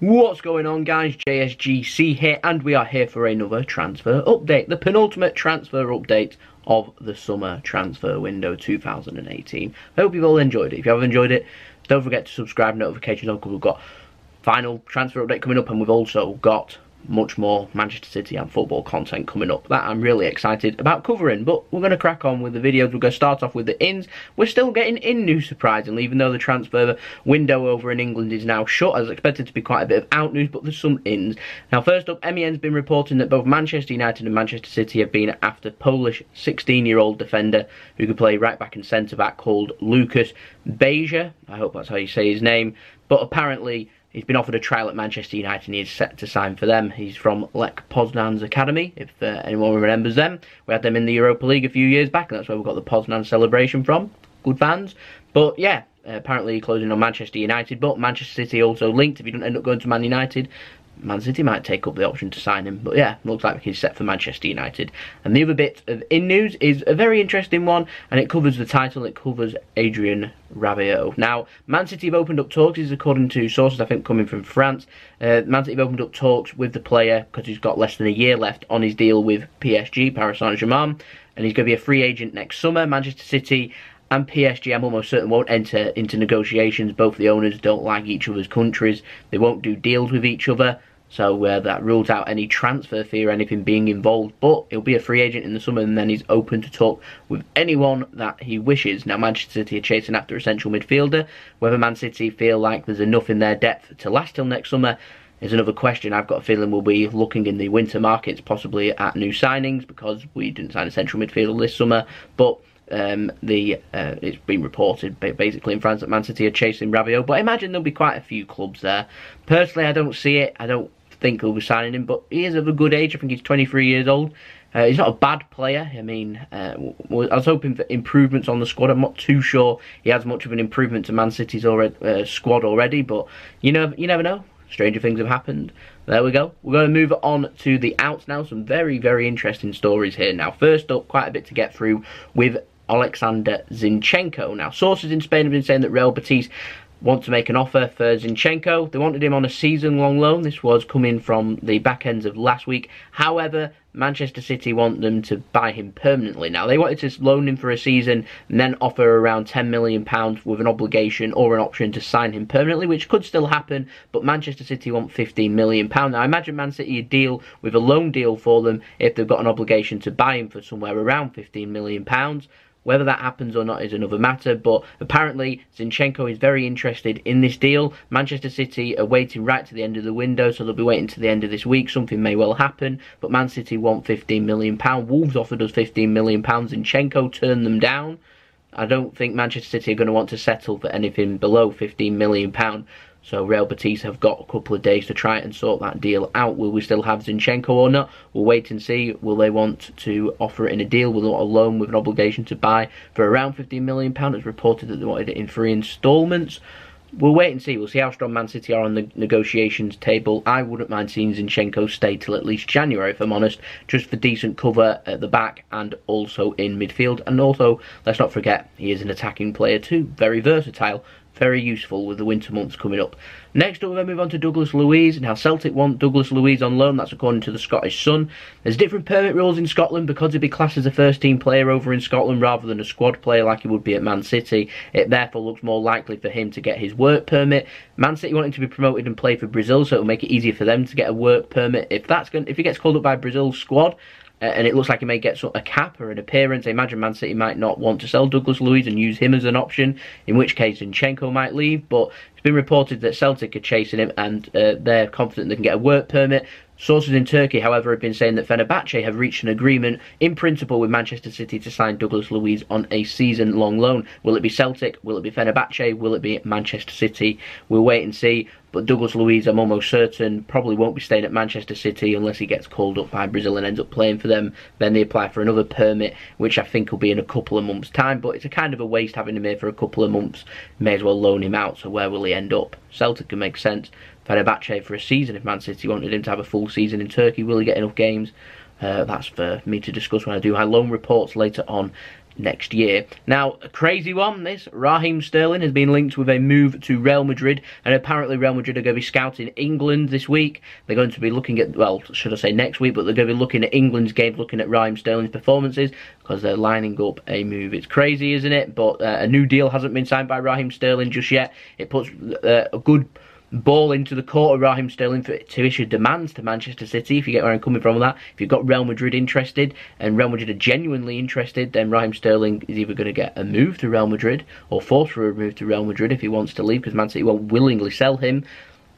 What's going on, guys? JSGC here, and we are here for another transfer update, the penultimate transfer update of the summer transfer window 2018. I hope you've all enjoyed it. If you haven't enjoyed it, don't forget to subscribe, notifications on, because we've got final transfer update coming up, and we've also got much more Manchester City and football content coming up that I'm really excited about covering. But we're going to crack on with the videos. We're going to start off with the ins. We're still getting in news, surprisingly, even though the transfer window over in England is now shut. I was expected to be quite a bit of out news, but there's some ins. Now, first up, MEN's been reporting that both Manchester United and Manchester City have been after Polish 16-year-old defender who could play right back and centre back called Lukas Beja. I hope that's how you say his name. But apparently he's been offered a trial at Manchester United and he is set to sign for them. He's from Lech Poznan's academy, if anyone remembers them. We had them in the Europa League a few years back, and that's where we got the Poznan celebration from. Good fans. But yeah, apparently closing on Manchester United, but Manchester City also linked. If he doesn't end up going to Man United, Man City might take up the option to sign him. But yeah, looks like he's set for Manchester United. And the other bit of in news is a very interesting one, and it covers the title. It covers Adrien Rabiot. Now, Man City have opened up talks. This is according to sources, I think, coming from France. Man City have opened up talks with the player, because he's got less than a year left on his deal with PSG, Paris Saint-Germain, and he's going to be a free agent next summer. Manchester City and PSG, I'm almost certain, won't enter into negotiations. Both the owners don't like each other's countries. They won't do deals with each other. So that rules out any transfer fee or anything being involved. But he'll be a free agent in the summer, and then he's open to talk with anyone that he wishes. Now, Manchester City are chasing after a central midfielder. Whether Man City feel like there's enough in their depth to last till next summer is another question. I've got a feeling we'll be looking in the winter markets, possibly at new signings, because we didn't sign a central midfielder this summer. But it's been reported basically in France that Man City are chasing Rabiot, but I imagine there'll be quite a few clubs there. Personally, I don't see it. I don't think he'll be signing him, but he is of a good age. I think he's 23 years old. He's not a bad player. I mean, I was hoping for improvements on the squad. I'm not too sure he has much of an improvement to Man City's squad already, but you never know. Stranger things have happened. There we go. We're going to move on to the outs now. Some very, very interesting stories here. Now, first up, quite a bit to get through with Oleksandr Zinchenko. Now, sources in Spain have been saying that Real Betis want to make an offer for Zinchenko. They wanted him on a season-long loan. This was coming from the back ends of last week. However, Manchester City want them to buy him permanently. Now, they wanted to loan him for a season and then offer around £10 million with an obligation or an option to sign him permanently, which could still happen, but Manchester City want £15 million. Now, I imagine Man City would deal with a loan deal for them if they've got an obligation to buy him for somewhere around £15 million. Whether that happens or not is another matter, but apparently Zinchenko is very interested in this deal. Manchester City are waiting right to the end of the window, so they'll be waiting to the end of this week. Something may well happen, but Man City want £15 million. Wolves offered us £15 million. Zinchenko turned them down. I don't think Manchester City are going to want to settle for anything below £15 million. So Real Betis have got a couple of days to try and sort that deal out. Will we still have Zinchenko or not? We'll wait and see. Will they want to offer it in a deal? Will they want a loan with an obligation to buy for around £15 million? It's reported that they wanted it in 3 instalments. We'll wait and see. We'll see how strong Man City are on the negotiations table. I wouldn't mind seeing Zinchenko stay till at least January, if I'm honest, just for decent cover at the back and also in midfield. And also, let's not forget, he is an attacking player too. Very versatile. Very useful with the winter months coming up. Next up, we're going to move on to Douglas Luiz. Now, Celtic want Douglas Luiz on loan. That's according to the Scottish Sun. There's different permit rules in Scotland. Because he'd be classed as a first-team player over in Scotland rather than a squad player like he would be at Man City, it therefore looks more likely for him to get his work permit. Man City want him to be promoted and play for Brazil, so it'll make it easier for them to get a work permit. If he gets called up by Brazil's squad, and it looks like he may get a cap or an appearance, I imagine Man City might not want to sell Douglas Luiz and use him as an option, in which case Zinchenko might leave. But it's been reported that Celtic are chasing him, and they're confident they can get a work permit. Sources in Turkey, however, have been saying that Fenerbahce have reached an agreement in principle with Manchester City to sign Douglas Luiz on a season-long loan. Will it be Celtic? Will it be Fenerbahce? Will it be Manchester City? We'll wait and see. But Douglas Luiz, I'm almost certain, probably won't be staying at Manchester City unless he gets called up by Brazil and ends up playing for them. Then they apply for another permit, which I think will be in a couple of months' time. But it's a kind of a waste having him here for a couple of months. May as well loan him out, so where will he end up? Celtic can make sense. Fenerbahce for a season if Man City wanted him to have a full season in Turkey. Will he get enough games? That's for me to discuss when I do my loan reports later on next year. Now, a crazy one, this. Raheem Sterling has been linked with a move to Real Madrid, and apparently Real Madrid are going to be scouting England this week. They're going to be looking at, well, should I say next week, but they're going to be looking at England's games, looking at Raheem Sterling's performances, because they're lining up a move. It's crazy, isn't it? But a new deal hasn't been signed by Raheem Sterling just yet. It puts a good ball into the court of Raheem Sterling to issue demands to Manchester City, if you get where I'm coming from with that. If you've got Real Madrid interested, and Real Madrid are genuinely interested, then Raheem Sterling is either going to get a move to Real Madrid, or forced for a move to Real Madrid if he wants to leave, because Man City won't willingly sell him.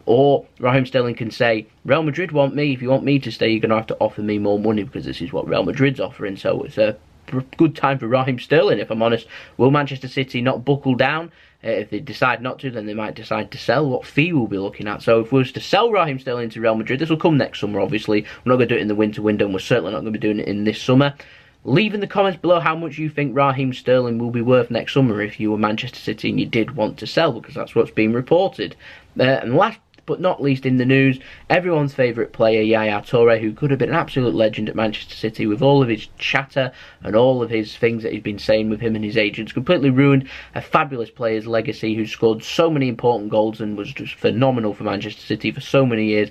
Or Raheem Sterling can say, Real Madrid want me, if you want me to stay, you're going to have to offer me more money, because this is what Real Madrid's offering. So it's a good time for Raheem Sterling, if I'm honest. Will Manchester City not buckle down? If they decide not to, then they might decide to sell. What fee we'll be looking at? So if we was to sell Raheem Sterling to Real Madrid, this will come next summer, obviously. We're not going to do it in the winter window, and we're certainly not going to be doing it in this summer. Leave in the comments below how much you think Raheem Sterling will be worth next summer if you were Manchester City and you did want to sell, because that's what's being reported. And last but not least in the news, everyone's favourite player, Yaya Toure, who could have been an absolute legend at Manchester City, with all of his chatter and all of his things that he's been saying with him and his agents, completely ruined a fabulous player's legacy, who scored so many important goals and was just phenomenal for Manchester City for so many years.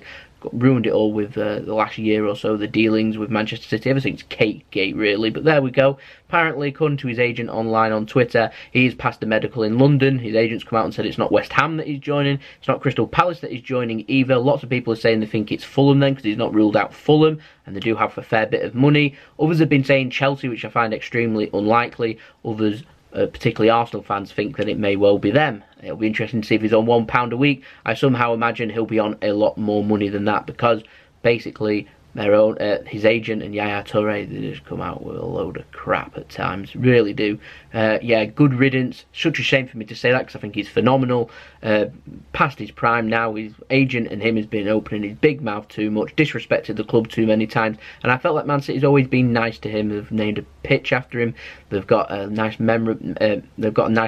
Ruined it all with the last year or so, the dealings with Manchester City. Everything's Categate, really, but there we go. Apparently, according to his agent online on Twitter, he's passed a medical in London. His agent's come out and said it's not West Ham that he's joining, it's not Crystal Palace that he's joining either. Lots of people are saying they think it's Fulham then, because he's not ruled out Fulham, and they do have a fair bit of money. Others have been saying Chelsea, which I find extremely unlikely. Others, particularly Arsenal fans, think that it may well be them. It'll be interesting to see if he's on £1 a week. I somehow imagine he'll be on a lot more money than that, because basically his agent and Yaya Toure, they just come out with a load of crap at times, really do. Yeah, good riddance. Such a shame for me to say that, because I think he's phenomenal. Past his prime now. His agent and him has been opening his big mouth too much, disrespected the club too many times, and I felt like Man City's always been nice to him. They've named a pitch after him. They've got a nice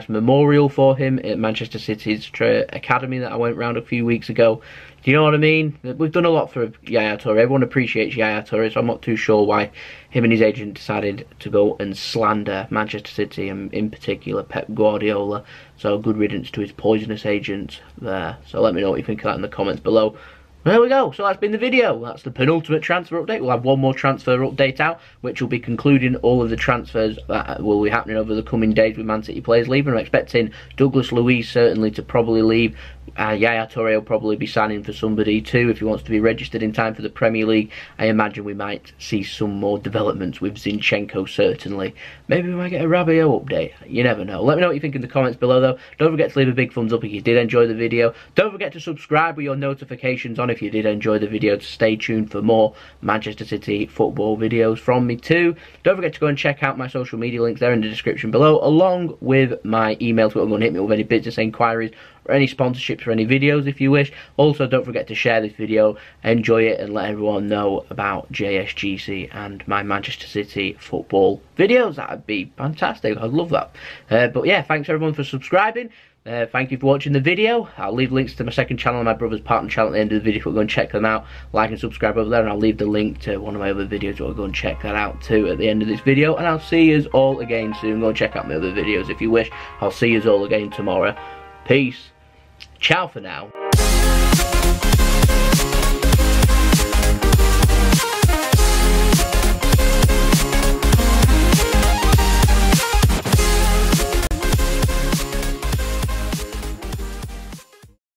memorial for him at Manchester City's academy that I went round a few weeks ago. Do you know what I mean? We've done a lot for Yaya Toure. Everyone appreciates Yaya Toure, so I'm not too sure why him and his agent decided to go and slander Manchester City, and in particular Pep Guardiola. So good riddance to his poisonous agent there. So let me know what you think of that in the comments below. There we go, so that's been the video. That's the penultimate transfer update. We'll have one more transfer update out, which will be concluding all of the transfers that will be happening over the coming days with Man City players leaving. I'm expecting Douglas Luiz certainly to probably leave. Yaya Toure will probably be signing for somebody too if he wants to be registered in time for the Premier League. I imagine we might see some more developments with Zinchenko, certainly. Maybe we might get a Rabiot update. You never know. Let me know what you think in the comments below, though. Don't forget to leave a big thumbs up if you did enjoy the video. Don't forget to subscribe with your notifications on if you did enjoy the video, to stay tuned for more Manchester City football videos from me too. Don't forget to go and check out my social media links there in the description below, along with my email to hit me with any business inquiries or any sponsorships or any videos if you wish. Also, don't forget to share this video, enjoy it, and let everyone know about JSGC and my Manchester City football videos. That'd be fantastic. I'd love that. But yeah, thanks everyone for subscribing. Thank you for watching the video. I'll leave links to my second channel and my brother's partner channel at the end of the video if you go and check them out. Like and subscribe over there, and I'll leave the link to one of my other videos, so I'll go and check that out too at the end of this video. And I'll see you all again soon. Go and check out my other videos if you wish. I'll see you all again tomorrow. Peace. Ciao for now.